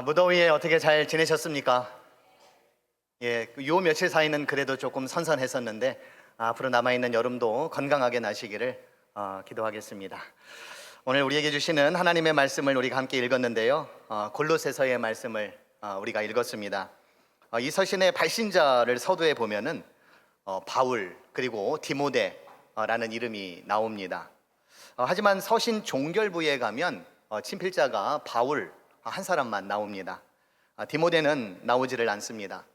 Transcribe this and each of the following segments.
무더위에 어떻게 잘 지내셨습니까? 예, 요 며칠 사이는 그래도 조금 선선했었는데 앞으로 남아있는 여름도 건강하게 나시기를 기도하겠습니다. 오늘 우리에게 주시는 하나님의 말씀을 우리가 함께 읽었는데요. 골로새서의 말씀을 우리가 읽었습니다. 이 서신의 발신자를 서두에 보면은 바울 그리고 디모데라는 이름이 나옵니다. 하지만 서신 종결부에 가면 친필자가 바울 한 사람만 나옵니다. 디모데는 나오지를 않습니다.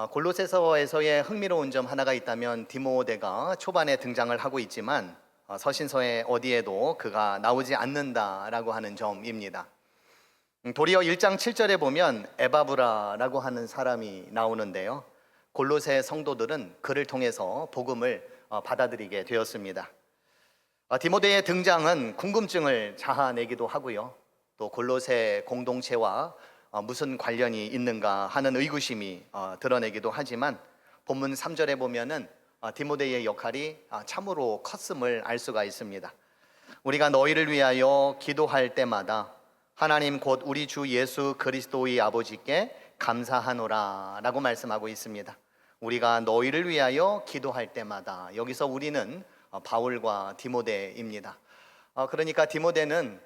골로새서에서의 흥미로운 점 하나가 있다면 디모데가 초반에 등장을 하고 있지만 서신서에 어디에도 그가 나오지 않는다라고 하는 점입니다. 도리어 1장 7절에 보면 에바브라라고 하는 사람이 나오는데요. 골로새 성도들은 그를 통해서 복음을 받아들이게 되었습니다. 디모데의 등장은 궁금증을 자아내기도 하고요. 또 골로새 공동체와 무슨 관련이 있는가 하는 의구심이 드러내기도 하지만 본문 3절에 보면은 디모데의 역할이 참으로 컸음을 알 수가 있습니다. 우리가 너희를 위하여 기도할 때마다 하나님 곧 우리 주 예수 그리스도의 아버지께 감사하노라 라고 말씀하고 있습니다. 우리가 너희를 위하여 기도할 때마다, 여기서 우리는 바울과 디모데입니다. 그러니까 디모데는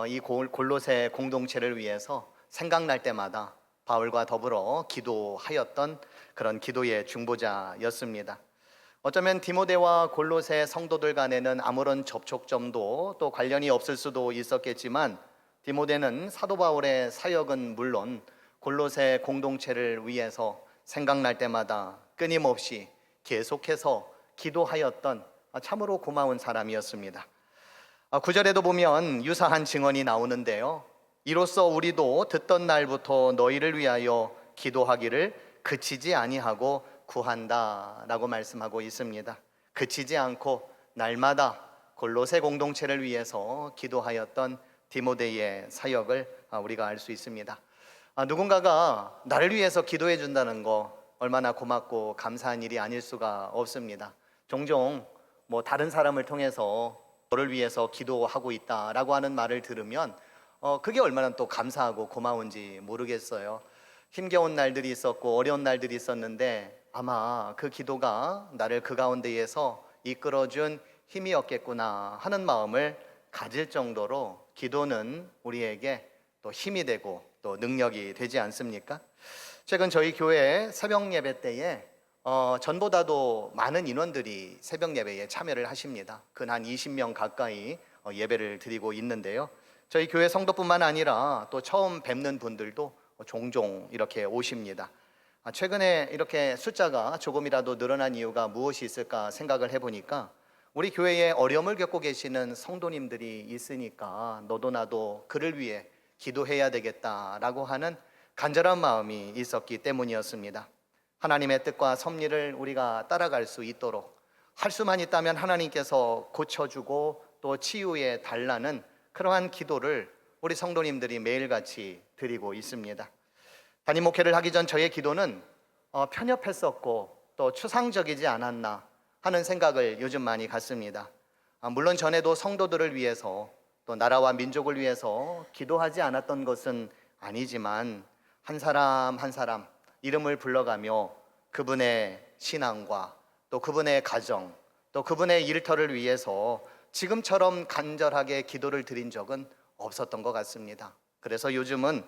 이 골로새 공동체를 위해서 생각날 때마다 바울과 더불어 기도하였던 그런 기도의 중보자였습니다. 어쩌면 디모데와 골로새 성도들 간에는 아무런 접촉점도 또 관련이 없을 수도 있었겠지만 디모데는 사도 바울의 사역은 물론 골로새 공동체를 위해서 생각날 때마다 끊임없이 계속해서 기도하였던 참으로 고마운 사람이었습니다. 9절에도 보면 유사한 증언이 나오는데요. 이로써 우리도 듣던 날부터 너희를 위하여 기도하기를 그치지 아니하고 구한다 라고 말씀하고 있습니다. 그치지 않고 날마다 골로새 공동체를 위해서 기도하였던 디모데의 사역을 우리가 알 수 있습니다. 누군가가 나를 위해서 기도해 준다는 거 얼마나 고맙고 감사한 일이 아닐 수가 없습니다. 종종 다른 사람을 통해서 너를 위해서 기도하고 있다라고 하는 말을 들으면 그게 얼마나 또 감사하고 고마운지 모르겠어요. 힘겨운 날들이 있었고 어려운 날들이 있었는데 아마 그 기도가 나를 그 가운데에서 이끌어준 힘이었겠구나 하는 마음을 가질 정도로 기도는 우리에게 또 힘이 되고 또 능력이 되지 않습니까? 최근 저희 교회 새벽 예배 때에 전보다도 많은 인원들이 새벽 예배에 참여를 하십니다. 근 한 20명 가까이 예배를 드리고 있는데요. 저희 교회 성도뿐만 아니라 또 처음 뵙는 분들도 종종 이렇게 오십니다. 최근에 이렇게 숫자가 조금이라도 늘어난 이유가 무엇이 있을까 생각을 해보니까 우리 교회에 어려움을 겪고 계시는 성도님들이 있으니까 너도 나도 그를 위해 기도해야 되겠다라고 하는 간절한 마음이 있었기 때문이었습니다. 하나님의 뜻과 섭리를 우리가 따라갈 수 있도록 할 수만 있다면 하나님께서 고쳐주고 또 치유해 달라는 그러한 기도를 우리 성도님들이 매일같이 드리고 있습니다. 담임 목회를 하기 전 저의 기도는 편협했었고 또 추상적이지 않았나 하는 생각을 요즘 많이 갖습니다. 물론 전에도 성도들을 위해서 또 나라와 민족을 위해서 기도하지 않았던 것은 아니지만 한 사람 한 사람 이름을 불러가며 그분의 신앙과 또 그분의 가정 또 그분의 일터를 위해서 지금처럼 간절하게 기도를 드린 적은 없었던 것 같습니다. 그래서 요즘은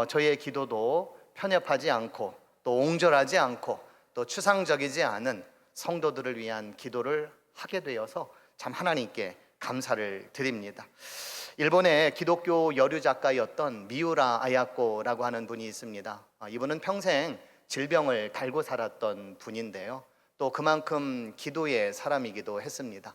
저희의 기도도 편협하지 않고 또 옹졸하지 않고 또 추상적이지 않은 성도들을 위한 기도를 하게 되어서 참 하나님께 감사를 드립니다. 일본의 기독교 여류 작가였던 미우라 아야코라고 하는 분이 있습니다. 이분은 평생 질병을 달고 살았던 분인데요. 또 그만큼 기도의 사람이기도 했습니다.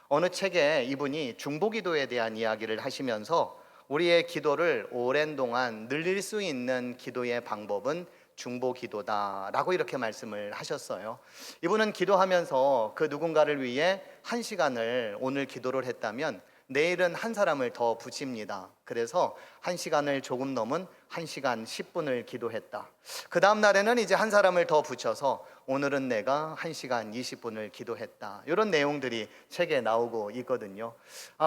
어느 책에 이분이 중보기도에 대한 이야기를 하시면서 우리의 기도를 오랜 동안 늘릴 수 있는 기도의 방법은 중보기도다라고 이렇게 말씀을 하셨어요. 이분은 기도하면서 그 누군가를 위해 1시간을 오늘 기도를 했다면 내일은 한 사람을 더 붙입니다. 그래서 1시간을 조금 넘은 1시간 10분을 기도했다. 그 다음 날에는 이제 한 사람을 더 붙여서 오늘은 내가 1시간 20분을 기도했다. 이런 내용들이 책에 나오고 있거든요.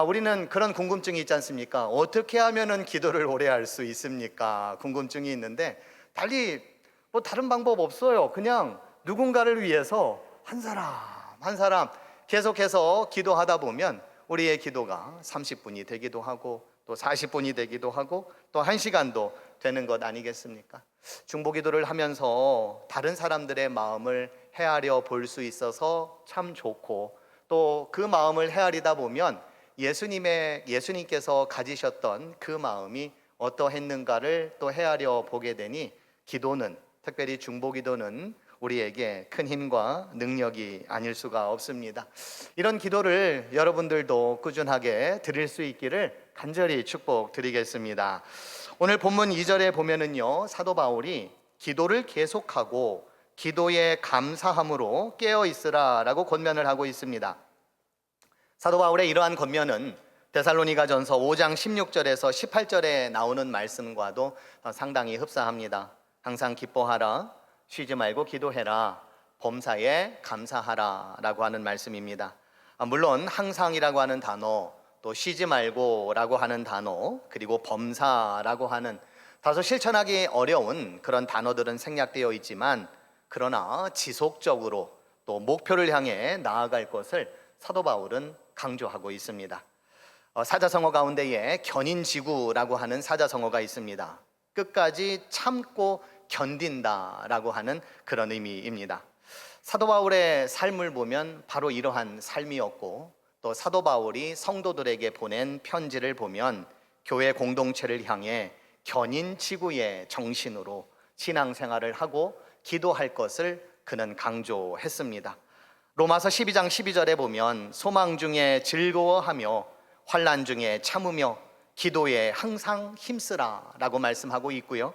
우리는 그런 궁금증이 있지 않습니까? 어떻게 하면은 기도를 오래 할 수 있습니까? 궁금증이 있는데 달리 뭐 다른 방법 없어요. 그냥 누군가를 위해서 한 사람 계속해서 기도하다 보면 우리의 기도가 30분이 되기도 하고 또 40분이 되기도 하고 또 1시간도 되는 것 아니겠습니까? 중보기도를 하면서 다른 사람들의 마음을 헤아려 볼 수 있어서 참 좋고 또 그 마음을 헤아리다 보면 예수님께서 가지셨던 그 마음이 어떠했는가를 또 헤아려 보게 되니 기도는, 특별히 중보기도는 우리에게 큰 힘과 능력이 아닐 수가 없습니다. 이런 기도를 여러분들도 꾸준하게 드릴 수 있기를 간절히 축복드리겠습니다. 오늘 본문 2절에 보면은요, 사도 바울이 기도를 계속하고 기도에 감사함으로 깨어 있으라라고 권면을 하고 있습니다. 사도 바울의 이러한 권면은 데살로니가전서 5장 16절에서 18절에 나오는 말씀과도 상당히 흡사합니다. 항상 기뻐하라, 쉬지 말고 기도해라, 범사에 감사하라 라고 하는 말씀입니다. 물론 항상이라고 하는 단어, 또 쉬지 말고 라고 하는 단어, 그리고 범사라고 하는 다소 실천하기 어려운 그런 단어들은 생략되어 있지만, 그러나 지속적으로 또 목표를 향해 나아갈 것을 사도 바울은 강조하고 있습니다. 사자성어 가운데에 견인지구라고 하는 사자성어가 있습니다. 끝까지 참고 견딘다라고 하는 그런 의미입니다. 사도 바울의 삶을 보면 바로 이러한 삶이었고, 또 사도 바울이 성도들에게 보낸 편지를 보면 교회 공동체를 향해 견인지구의 정신으로 신앙생활을 하고 기도할 것을 그는 강조했습니다. 로마서 12장 12절에 보면 소망 중에 즐거워하며 환난 중에 참으며 기도에 항상 힘쓰라 라고 말씀하고 있고요,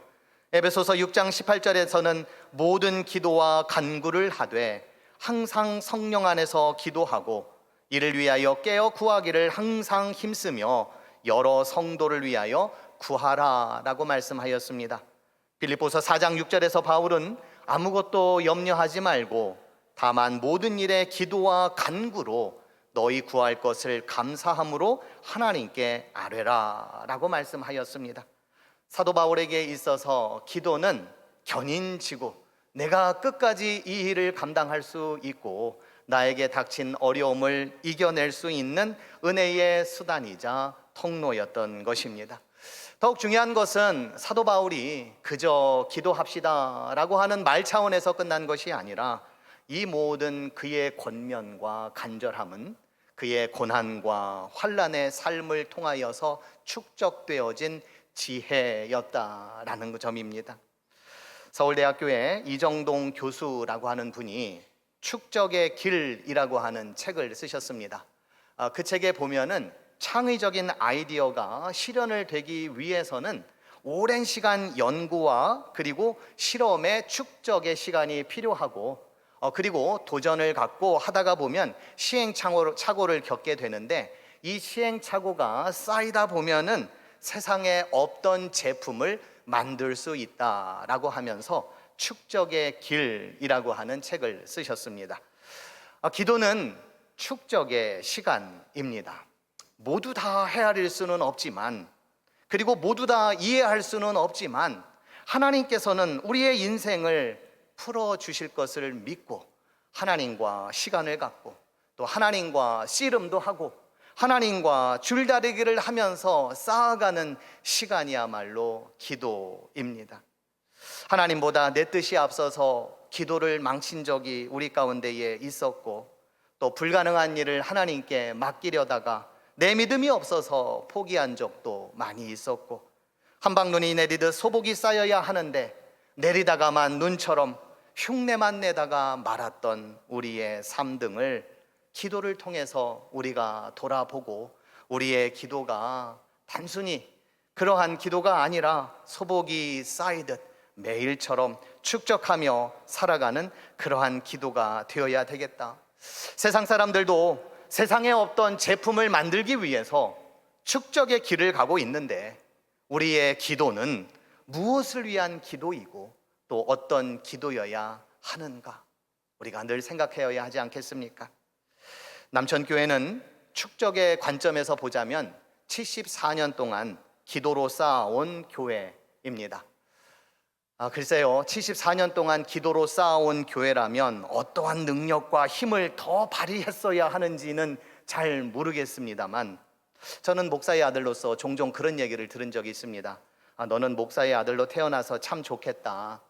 에베소서 6장 18절에서는 모든 기도와 간구를 하되 항상 성령 안에서 기도하고 이를 위하여 깨어 구하기를 항상 힘쓰며 여러 성도를 위하여 구하라 라고 말씀하였습니다. 빌립보서 4장 6절에서 바울은 아무것도 염려하지 말고 다만 모든 일에 기도와 간구로 너희 구할 것을 감사함으로 하나님께 아뢰라 라고 말씀하였습니다. 사도 바울에게 있어서 기도는 견인지구, 내가 끝까지 이 일을 감당할 수 있고 나에게 닥친 어려움을 이겨낼 수 있는 은혜의 수단이자 통로였던 것입니다. 더욱 중요한 것은 사도 바울이 그저 기도합시다 라고 하는 말 차원에서 끝난 것이 아니라 이 모든 그의 권면과 간절함은 그의 고난과 환난의 삶을 통하여서 축적되어진 지혜였다라는 점입니다. 서울대학교의 이정동 교수라고 하는 분이 축적의 길이라고 하는 책을 쓰셨습니다. 그 책에 보면은 창의적인 아이디어가 실현을 되기 위해서는 오랜 시간 연구와 그리고 실험의 축적의 시간이 필요하고, 그리고 도전을 갖고 하다가 보면 시행착오를 겪게 되는데, 이 시행착오가 쌓이다 보면은 세상에 없던 제품을 만들 수 있다라고 하면서 축적의 길이라고 하는 책을 쓰셨습니다. 기도는 축적의 시간입니다. 모두 다 헤아릴 수는 없지만, 그리고 모두 다 이해할 수는 없지만, 하나님께서는 우리의 인생을 풀어주실 것을 믿고 하나님과 시간을 갖고 또 하나님과 씨름도 하고 하나님과 줄다리기를 하면서 쌓아가는 시간이야말로 기도입니다. 하나님보다 내 뜻이 앞서서 기도를 망친 적이 우리 가운데에 있었고, 또 불가능한 일을 하나님께 맡기려다가 내 믿음이 없어서 포기한 적도 많이 있었고, 한방눈이 내리듯 소복이 쌓여야 하는데 내리다가만 눈처럼 흉내만 내다가 말았던 우리의 삶 등을 기도를 통해서 우리가 돌아보고, 우리의 기도가 단순히 그러한 기도가 아니라 소복이 쌓이듯 매일처럼 축적하며 살아가는 그러한 기도가 되어야 되겠다. 세상 사람들도 세상에 없던 제품을 만들기 위해서 축적의 길을 가고 있는데, 우리의 기도는 무엇을 위한 기도이고 또 어떤 기도여야 하는가, 우리가 늘 생각해야 하지 않겠습니까? 남천교회는 축적의 관점에서 보자면 74년 동안 기도로 쌓아온 교회입니다. 글쎄요, 74년 동안 기도로 쌓아온 교회라면 어떠한 능력과 힘을 더 발휘했어야 하는지는 잘 모르겠습니다만, 저는 목사의 아들로서 종종 그런 얘기를 들은 적이 있습니다. 너는 목사의 아들로 태어나서 참 좋겠다.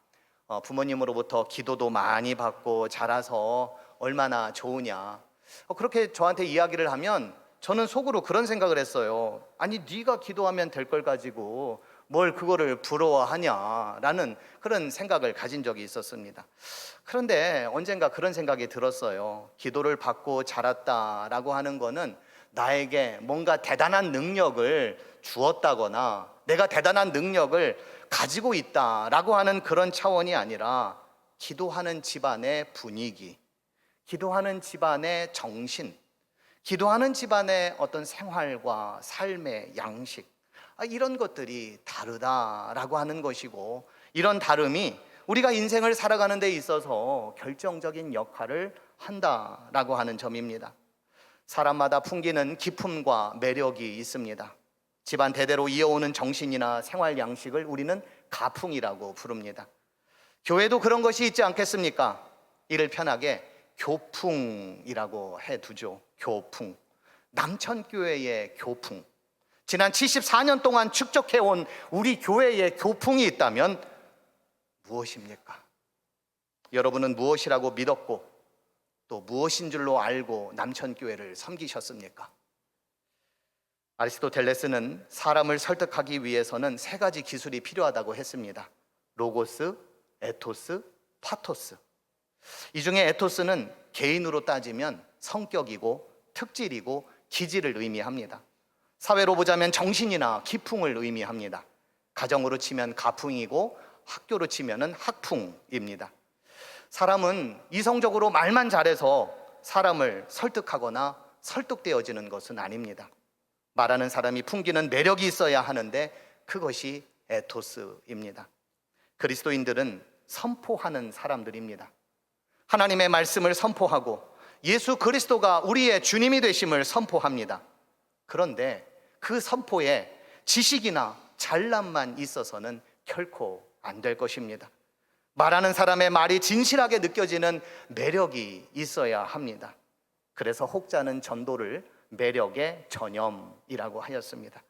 부모님으로부터 기도도 많이 받고 자라서 얼마나 좋으냐. 그렇게 저한테 이야기를 하면 저는 속으로 그런 생각을 했어요. 아니, 네가 기도하면 될 걸 가지고 뭘 그거를 부러워하냐라는 그런 생각을 가진 적이 있었습니다. 그런데 언젠가 그런 생각이 들었어요. 기도를 받고 자랐다라고 하는 거는 나에게 뭔가 대단한 능력을 주었다거나 내가 대단한 능력을 가지고 있다라고 하는 그런 차원이 아니라, 기도하는 집안의 분위기, 기도하는 집안의 정신, 기도하는 집안의 어떤 생활과 삶의 양식, 이런 것들이 다르다라고 하는 것이고, 이런 다름이 우리가 인생을 살아가는 데 있어서 결정적인 역할을 한다라고 하는 점입니다. 사람마다 풍기는 기품과 매력이 있습니다. 집안 대대로 이어오는 정신이나 생활 양식을 우리는 가풍이라고 부릅니다. 교회도 그런 것이 있지 않겠습니까? 이를 편하게 교풍이라고 해두죠. 교풍, 남천교회의 교풍. 지난 74년 동안 축적해온 우리 교회의 교풍이 있다면 무엇입니까? 여러분은 무엇이라고 믿었고 또 무엇인 줄로 알고 남천교회를 섬기셨습니까? 아리스토텔레스는 사람을 설득하기 위해서는 세 가지 기술이 필요하다고 했습니다. 로고스, 에토스, 파토스. 이 중에 에토스는 개인으로 따지면 성격이고 특질이고 기질을 의미합니다. 사회로 보자면 정신이나 기풍을 의미합니다. 가정으로 치면 가풍이고 학교로 치면 학풍입니다. 사람은 이성적으로 말만 잘해서 사람을 설득하거나 설득되어지는 것은 아닙니다. 말하는 사람이 풍기는 매력이 있어야 하는데 그것이 에토스입니다. 그리스도인들은 선포하는 사람들입니다. 하나님의 말씀을 선포하고 예수 그리스도가 우리의 주님이 되심을 선포합니다. 그런데 그 선포에 지식이나 잘남만 있어서는 결코 안 될 것입니다. 말하는 사람의 말이 진실하게 느껴지는 매력이 있어야 합니다. 그래서 혹자는 전도를 매력의 전염이라고 하였습니다.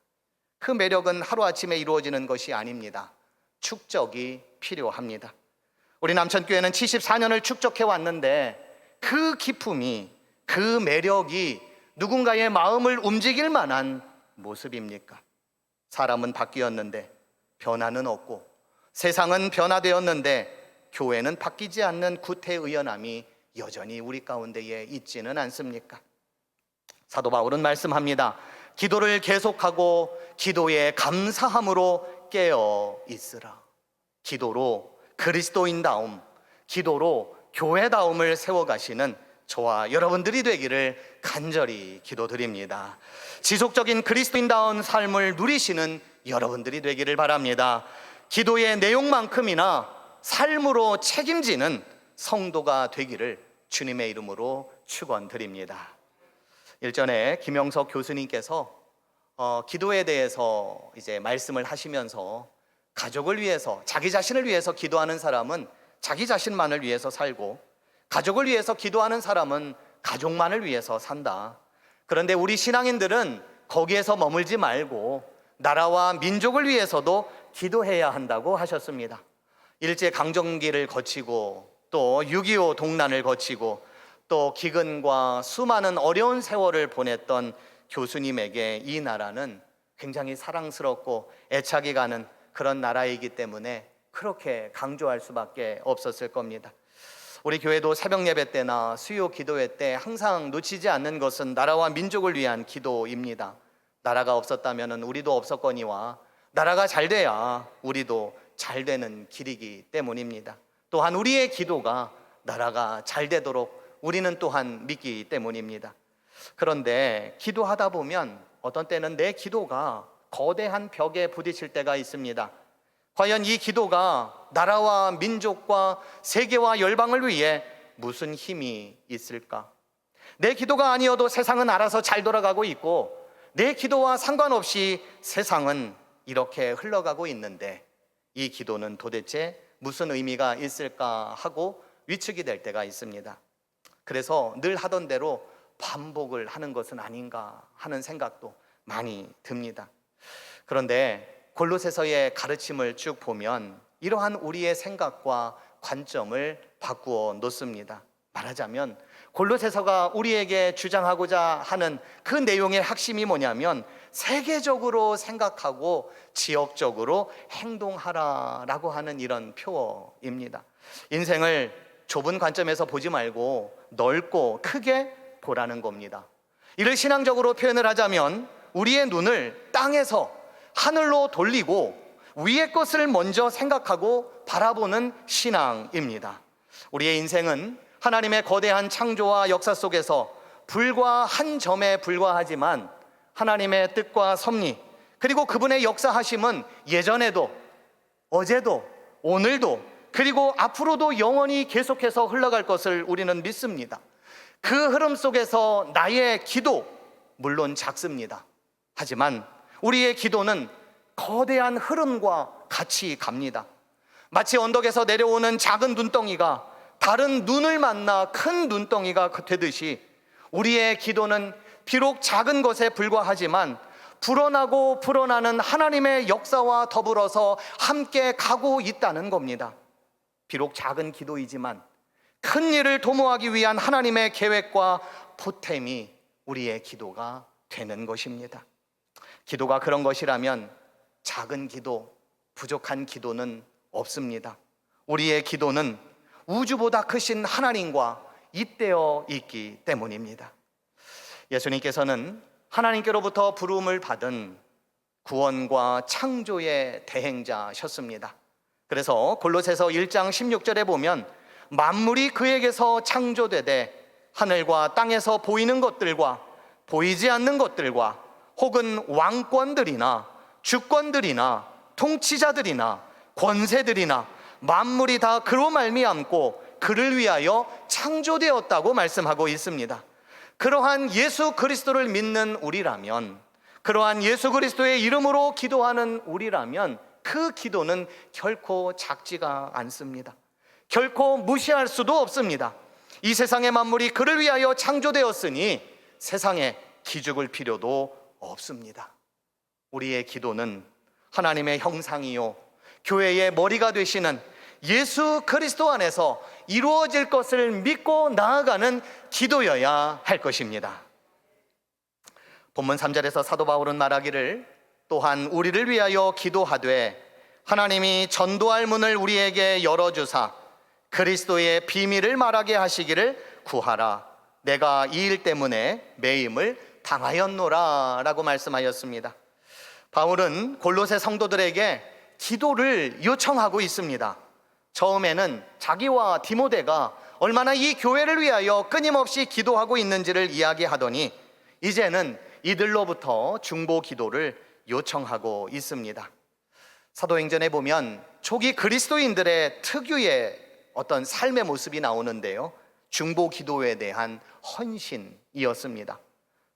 그 매력은 하루아침에 이루어지는 것이 아닙니다. 축적이 필요합니다. 우리 남천교회는 74년을 축적해 왔는데 그 기품이, 그 매력이 누군가의 마음을 움직일 만한 모습입니까? 사람은 바뀌었는데 변화는 없고, 세상은 변화되었는데 교회는 바뀌지 않는 구태의연함이 여전히 우리 가운데에 있지는 않습니까? 사도 바울은 말씀합니다. 기도를 계속하고 기도에 감사함으로 깨어 있으라. 기도로 그리스도인다움, 기도로 교회다움을 세워가시는 저와 여러분들이 되기를 간절히 기도드립니다. 지속적인 그리스도인다운 삶을 누리시는 여러분들이 되기를 바랍니다. 기도의 내용만큼이나 삶으로 책임지는 성도가 되기를 주님의 이름으로 축원드립니다. 일전에 김영석 교수님께서 기도에 대해서 이제 말씀을 하시면서, 가족을 위해서, 자기 자신을 위해서 기도하는 사람은 자기 자신만을 위해서 살고, 가족을 위해서 기도하는 사람은 가족만을 위해서 산다. 그런데 우리 신앙인들은 거기에서 머물지 말고 나라와 민족을 위해서도 기도해야 한다고 하셨습니다. 일제강점기를 거치고 또 6.25 동란을 거치고 또 기근과 수많은 어려운 세월을 보냈던 교수님에게 이 나라는 굉장히 사랑스럽고 애착이 가는 그런 나라이기 때문에 그렇게 강조할 수밖에 없었을 겁니다. 우리 교회도 새벽 예배 때나 수요 기도회 때 항상 놓치지 않는 것은 나라와 민족을 위한 기도입니다. 나라가 없었다면 우리도 없었거니와 나라가 잘 돼야 우리도 잘 되는 길이기 때문입니다. 또한 우리의 기도가 나라가 잘 되도록 우리는 또한 믿기 때문입니다. 그런데 기도하다 보면 어떤 때는 내 기도가 거대한 벽에 부딪힐 때가 있습니다. 과연 이 기도가 나라와 민족과 세계와 열방을 위해 무슨 힘이 있을까? 내 기도가 아니어도 세상은 알아서 잘 돌아가고 있고, 내 기도와 상관없이 세상은 이렇게 흘러가고 있는데 이 기도는 도대체 무슨 의미가 있을까 하고 위축이 될 때가 있습니다. 그래서 늘 하던 대로 반복을 하는 것은 아닌가 하는 생각도 많이 듭니다. 그런데 골로새서의 가르침을 쭉 보면 이러한 우리의 생각과 관점을 바꾸어 놓습니다. 말하자면 골로새서가 우리에게 주장하고자 하는 그 내용의 핵심이 뭐냐면 세계적으로 생각하고 지역적으로 행동하라라고 하는 이런 표어입니다. 인생을 좁은 관점에서 보지 말고 넓고 크게 보라는 겁니다. 이를 신앙적으로 표현을 하자면 우리의 눈을 땅에서 하늘로 돌리고 위의 것을 먼저 생각하고 바라보는 신앙입니다. 우리의 인생은 하나님의 거대한 창조와 역사 속에서 불과 한 점에 불과하지만 하나님의 뜻과 섭리 그리고 그분의 역사하심은 예전에도 어제도 오늘도 그리고 앞으로도 영원히 계속해서 흘러갈 것을 우리는 믿습니다. 그 흐름 속에서 나의 기도 물론 작습니다. 하지만 우리의 기도는 거대한 흐름과 같이 갑니다. 마치 언덕에서 내려오는 작은 눈덩이가 다른 눈을 만나 큰 눈덩이가 되듯이 우리의 기도는 비록 작은 것에 불과하지만 불어나고 불어나는 하나님의 역사와 더불어서 함께 가고 있다는 겁니다. 비록 작은 기도이지만 큰 일을 도모하기 위한 하나님의 계획과 보탬이 우리의 기도가 되는 것입니다. 기도가 그런 것이라면 작은 기도, 부족한 기도는 없습니다. 우리의 기도는 우주보다 크신 하나님과 잇대어 있기 때문입니다. 예수님께서는 하나님께로부터 부름을 받은 구원과 창조의 대행자셨습니다. 그래서 골로새서 1장 16절에 보면 만물이 그에게서 창조되되 하늘과 땅에서 보이는 것들과 보이지 않는 것들과 혹은 왕권들이나 주권들이나 통치자들이나 권세들이나 만물이 다 그로 말미암고 그를 위하여 창조되었다고 말씀하고 있습니다. 그러한 예수 그리스도를 믿는 우리라면, 그러한 예수 그리스도의 이름으로 기도하는 우리라면 그 기도는 결코 작지가 않습니다. 결코 무시할 수도 없습니다. 이 세상의 만물이 그를 위하여 창조되었으니 세상에 기죽을 필요도 없습니다. 우리의 기도는 하나님의 형상이요 교회의 머리가 되시는 예수 그리스도 안에서 이루어질 것을 믿고 나아가는 기도여야 할 것입니다. 본문 3절에서 사도 바울은 말하기를 또한 우리를 위하여 기도하되 하나님이 전도할 문을 우리에게 열어주사 그리스도의 비밀을 말하게 하시기를 구하라. 내가 이 일 때문에 매임을 당하였노라 라고 말씀하였습니다. 바울은 골로새 성도들에게 기도를 요청하고 있습니다. 처음에는 자기와 디모데가 얼마나 이 교회를 위하여 끊임없이 기도하고 있는지를 이야기하더니 이제는 이들로부터 중보 기도를 요청하고 있습니다. 사도행전에 보면 초기 그리스도인들의 특유의 어떤 삶의 모습이 나오는데요, 중보 기도에 대한 헌신이었습니다.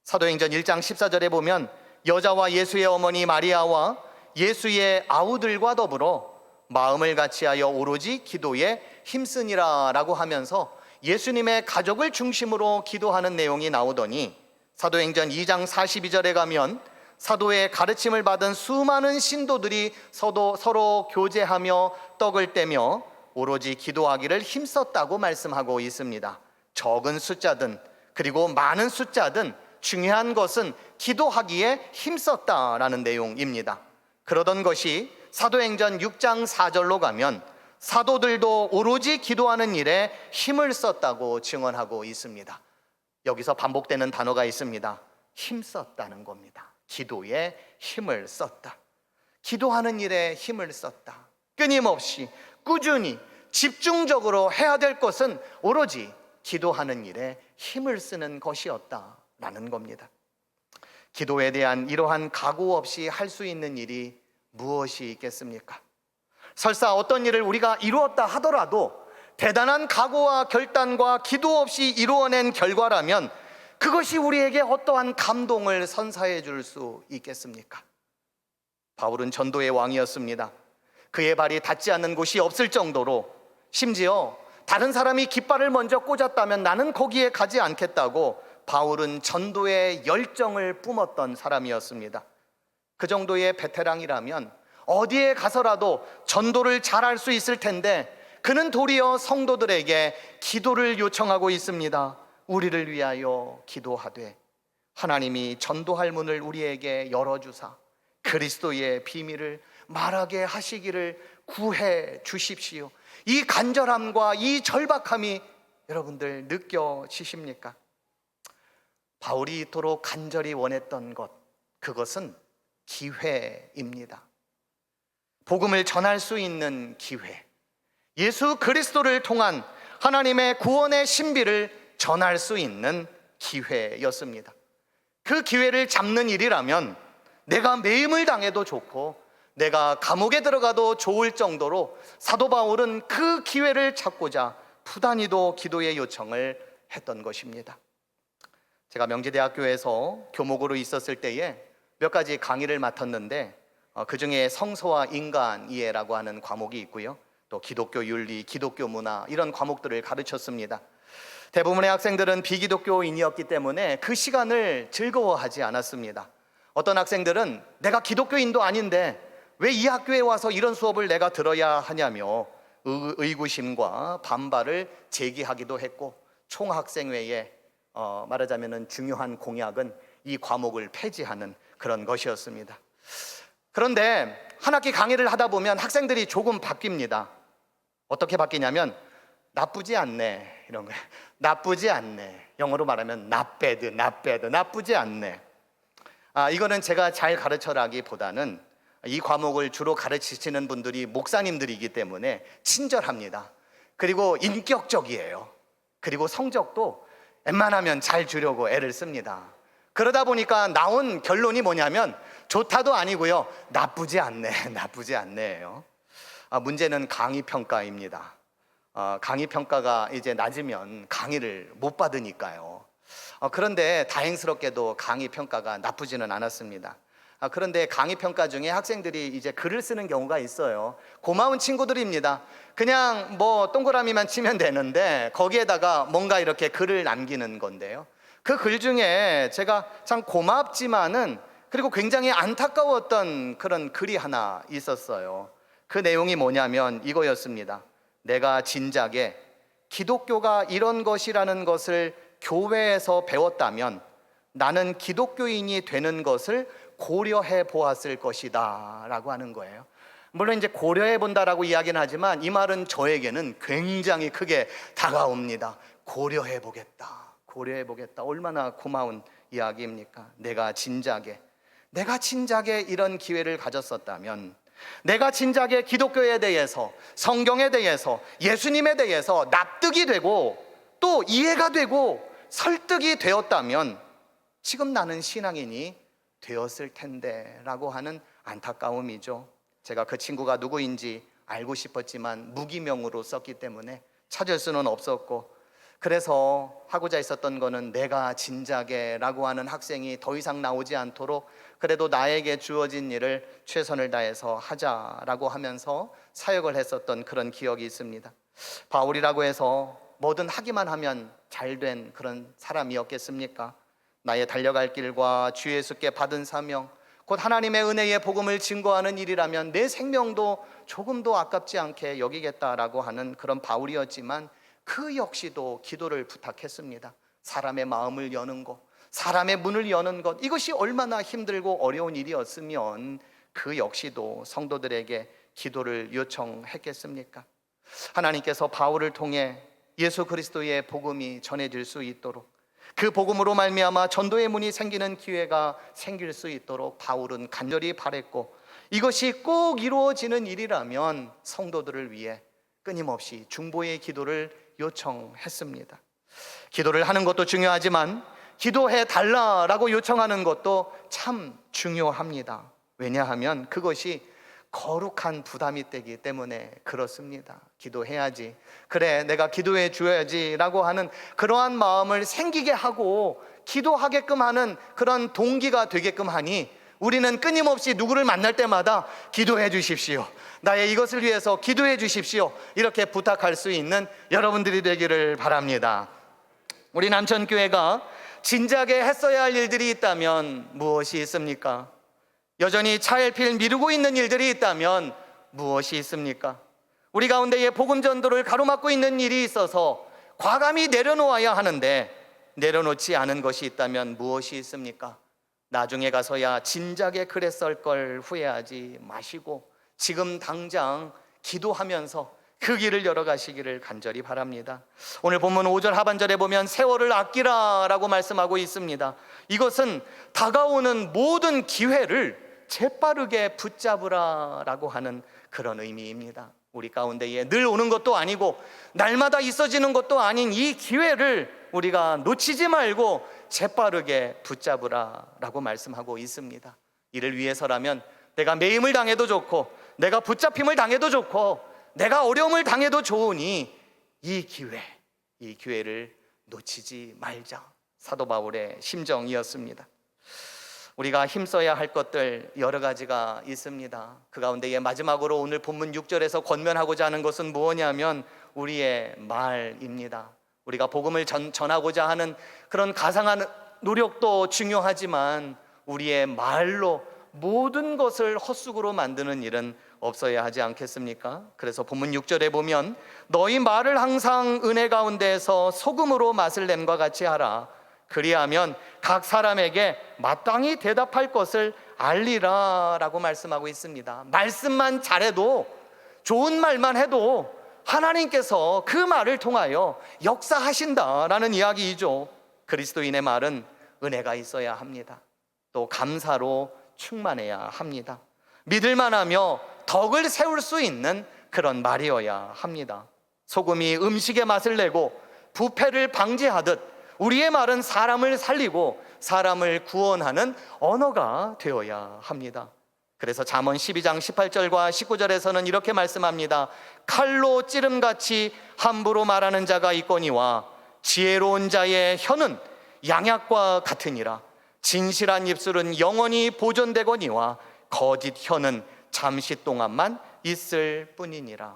사도행전 1장 14절에 보면 여자와 예수의 어머니 마리아와 예수의 아우들과 더불어 마음을 같이하여 오로지 기도에 힘쓰니라 라고 하면서 예수님의 가족을 중심으로 기도하는 내용이 나오더니 사도행전 2장 42절에 가면 사도의 가르침을 받은 수많은 신도들이 서로 교제하며 떡을 떼며 오로지 기도하기를 힘썼다고 말씀하고 있습니다. 적은 숫자든 그리고 많은 숫자든 중요한 것은 기도하기에 힘썼다라는 내용입니다. 그러던 것이 사도행전 6장 4절로 가면 사도들도 오로지 기도하는 일에 힘을 썼다고 증언하고 있습니다. 여기서 반복되는 단어가 있습니다. 힘썼다는 겁니다. 기도에 힘을 썼다. 기도하는 일에 힘을 썼다. 끊임없이 꾸준히 집중적으로 해야 될 것은 오로지 기도하는 일에 힘을 쓰는 것이었다 라는 겁니다. 기도에 대한 이러한 각오 없이 할 수 있는 일이 무엇이 있겠습니까? 설사 어떤 일을 우리가 이루었다 하더라도 대단한 각오와 결단과 기도 없이 이루어낸 결과라면 그것이 우리에게 어떠한 감동을 선사해 줄 수 있겠습니까? 바울은 전도의 왕이었습니다. 그의 발이 닿지 않는 곳이 없을 정도로, 심지어 다른 사람이 깃발을 먼저 꽂았다면 나는 거기에 가지 않겠다고 바울은 전도의 열정을 뿜었던 사람이었습니다. 그 정도의 베테랑이라면 어디에 가서라도 전도를 잘할 수 있을 텐데 그는 도리어 성도들에게 기도를 요청하고 있습니다. 우리를 위하여 기도하되 하나님이 전도할 문을 우리에게 열어주사 그리스도의 비밀을 말하게 하시기를 구해 주십시오. 이 간절함과 이 절박함이 여러분들 느껴지십니까? 바울이 이토록 간절히 원했던 것, 그것은 기회입니다. 복음을 전할 수 있는 기회, 예수 그리스도를 통한 하나님의 구원의 신비를 전할 수 있는 기회였습니다. 그 기회를 잡는 일이라면 내가 매임을 당해도 좋고 내가 감옥에 들어가도 좋을 정도로 사도 바울은 그 기회를 찾고자 부단히도 기도의 요청을 했던 것입니다. 제가 명지대학교에서 교목으로 있었을 때에 몇 가지 강의를 맡았는데 그 중에 성서와 인간 이해라고 하는 과목이 있고요, 또 기독교 윤리, 기독교 문화, 이런 과목들을 가르쳤습니다. 대부분의 학생들은 비기독교인이었기 때문에 그 시간을 즐거워하지 않았습니다. 어떤 학생들은 내가 기독교인도 아닌데 왜 이 학교에 와서 이런 수업을 내가 들어야 하냐며 의구심과 반발을 제기하기도 했고, 총학생회에 말하자면 중요한 공약은 이 과목을 폐지하는 그런 것이었습니다. 그런데 한 학기 강의를 하다 보면 학생들이 조금 바뀝니다. 어떻게 바뀌냐면 나쁘지 않네, 이런 거예요. 나쁘지 않네. 영어로 말하면 not bad, not bad. 나쁘지 않네. 이거는 제가 잘 가르쳐라기보다는 이 과목을 주로 가르치시는 분들이 목사님들이기 때문에 친절합니다. 그리고 인격적이에요. 그리고 성적도 웬만하면 잘 주려고 애를 씁니다. 그러다 보니까 나온 결론이 뭐냐면 좋다도 아니고요, 나쁘지 않네, 나쁘지 않네예요. 문제는 강의 평가입니다. 강의 평가가 이제 낮으면 강의를 못 받으니까요. 그런데 다행스럽게도 강의 평가가 나쁘지는 않았습니다. 그런데 강의 평가 중에 학생들이 이제 글을 쓰는 경우가 있어요. 고마운 친구들입니다. 그냥 뭐 동그라미만 치면 되는데 거기에다가 뭔가 이렇게 글을 남기는 건데요, 그 글 중에 제가 참 고맙지만은 그리고 굉장히 안타까웠던 그런 글이 하나 있었어요. 그 내용이 뭐냐면 이거였습니다. 내가 진작에 기독교가 이런 것이라는 것을 교회에서 배웠다면 나는 기독교인이 되는 것을 고려해 보았을 것이다 라고 하는 거예요. 물론 이제 고려해 본다라고 이야기는 하지만 이 말은 저에게는 굉장히 크게 다가옵니다. 고려해 보겠다, 고려해 보겠다. 얼마나 고마운 이야기입니까? 내가 진작에 이런 기회를 가졌었다면, 내가 진작에 기독교에 대해서, 성경에 대해서, 예수님에 대해서 납득이 되고 또 이해가 되고 설득이 되었다면 지금 나는 신앙인이 되었을 텐데 라고 하는 안타까움이죠. 제가 그 친구가 누구인지 알고 싶었지만 무기명으로 썼기 때문에 찾을 수는 없었고, 그래서 하고자 했었던 거는 내가 진작에 라고 하는 학생이 더 이상 나오지 않도록 그래도 나에게 주어진 일을 최선을 다해서 하자라고 하면서 사역을 했었던 그런 기억이 있습니다. 바울이라고 해서 뭐든 하기만 하면 잘된 그런 사람이었겠습니까? 나의 달려갈 길과 주 예수께 받은 사명, 곧 하나님의 은혜의 복음을 증거하는 일이라면 내 생명도 조금도 아깝지 않게 여기겠다라고 하는 그런 바울이었지만 그 역시도 기도를 부탁했습니다. 사람의 마음을 여는 것, 사람의 문을 여는 것, 이것이 얼마나 힘들고 어려운 일이었으면 그 역시도 성도들에게 기도를 요청했겠습니까? 하나님께서 바울을 통해 예수 그리스도의 복음이 전해질 수 있도록, 그 복음으로 말미암아 전도의 문이 생기는 기회가 생길 수 있도록 바울은 간절히 바랬고, 이것이 꼭 이루어지는 일이라면 성도들을 위해 끊임없이 중보의 기도를 요청했습니다. 기도를 하는 것도 중요하지만 기도해 달라라고 요청하는 것도 참 중요합니다. 왜냐하면 그것이 거룩한 부담이 되기 때문에 그렇습니다. 기도해야지, 그래 내가 기도해 줘야지 라고 하는 그러한 마음을 생기게 하고 기도하게끔 하는 그런 동기가 되게끔 하니, 우리는 끊임없이 누구를 만날 때마다 기도해 주십시오, 나의 이것을 위해서 기도해 주십시오, 이렇게 부탁할 수 있는 여러분들이 되기를 바랍니다. 우리 남천교회가 진작에 했어야 할 일들이 있다면 무엇이 있습니까? 여전히 차일피일 미루고 있는 일들이 있다면 무엇이 있습니까? 우리 가운데에 복음 전도를 가로막고 있는 일이 있어서 과감히 내려놓아야 하는데 내려놓지 않은 것이 있다면 무엇이 있습니까? 나중에 가서야 진작에 그랬을 걸 후회하지 마시고 지금 당장 기도하면서 그 길을 열어가시기를 간절히 바랍니다. 오늘 본문 5절 하반절에 보면 세월을 아끼라 라고 말씀하고 있습니다. 이것은 다가오는 모든 기회를 재빠르게 붙잡으라 라고 하는 그런 의미입니다. 우리 가운데에 늘 오는 것도 아니고 날마다 있어지는 것도 아닌 이 기회를 우리가 놓치지 말고 재빠르게 붙잡으라 라고 말씀하고 있습니다. 이를 위해서라면 내가 매임을 당해도 좋고 내가 붙잡힘을 당해도 좋고 내가 어려움을 당해도 좋으니 이 기회를 놓치지 말자, 사도 바울의 심정이었습니다. 우리가 힘써야 할 것들 여러 가지가 있습니다. 그 가운데에 마지막으로 오늘 본문 6절에서 권면하고자 하는 것은 무엇이냐면 우리의 말입니다. 우리가 복음을 전하고자 하는 그런 가상한 노력도 중요하지만 우리의 말로 모든 것을 헛수고로 만드는 일은 없어야 하지 않겠습니까? 그래서 본문 6절에 보면 너희 말을 항상 은혜 가운데에서 소금으로 맛을 냄과 같이 하라. 그리하면 각 사람에게 마땅히 대답할 것을 알리라 라고 말씀하고 있습니다. 말씀만 잘해도, 좋은 말만 해도 하나님께서 그 말을 통하여 역사하신다라는 이야기이죠. 그리스도인의 말은 은혜가 있어야 합니다. 또 감사로 충만해야 합니다. 믿을만하며 덕을 세울 수 있는 그런 말이어야 합니다. 소금이 음식의 맛을 내고 부패를 방지하듯 우리의 말은 사람을 살리고 사람을 구원하는 언어가 되어야 합니다. 그래서 잠언 12장 18절과 19절에서는 이렇게 말씀합니다. 칼로 찌름같이 함부로 말하는 자가 있거니와 지혜로운 자의 혀는 양약과 같으니라. 진실한 입술은 영원히 보존되거니와 거짓 혀는 잠시 동안만 있을 뿐이니라.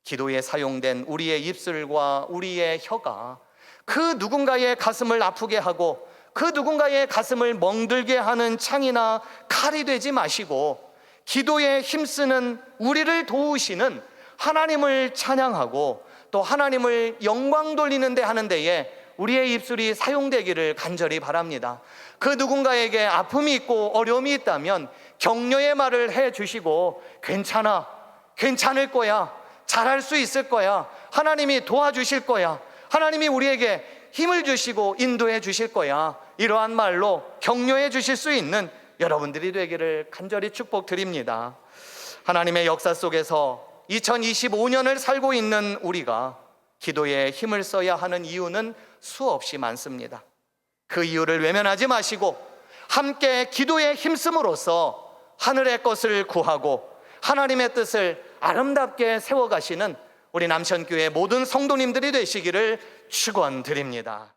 기도에 사용된 우리의 입술과 우리의 혀가 그 누군가의 가슴을 아프게 하고 그 누군가의 가슴을 멍들게 하는 창이나 칼이 되지 마시고 기도에 힘쓰는 우리를 도우시는 하나님을 찬양하고 또 하나님을 영광 돌리는 데 하는 데에 우리의 입술이 사용되기를 간절히 바랍니다. 그 누군가에게 아픔이 있고 어려움이 있다면 격려의 말을 해주시고 괜찮아, 괜찮을 거야, 잘할 수 있을 거야, 하나님이 도와주실 거야, 하나님이 우리에게 힘을 주시고 인도해 주실 거야, 이러한 말로 격려해 주실 수 있는 여러분들이 되기를 간절히 축복드립니다. 하나님의 역사 속에서 2025년을 살고 있는 우리가 기도에 힘을 써야 하는 이유는 수없이 많습니다. 그 이유를 외면하지 마시고 함께 기도에 힘씀으로써 하늘의 것을 구하고 하나님의 뜻을 아름답게 세워가시는 우리 남천교회 모든 성도님들이 되시기를 축원드립니다.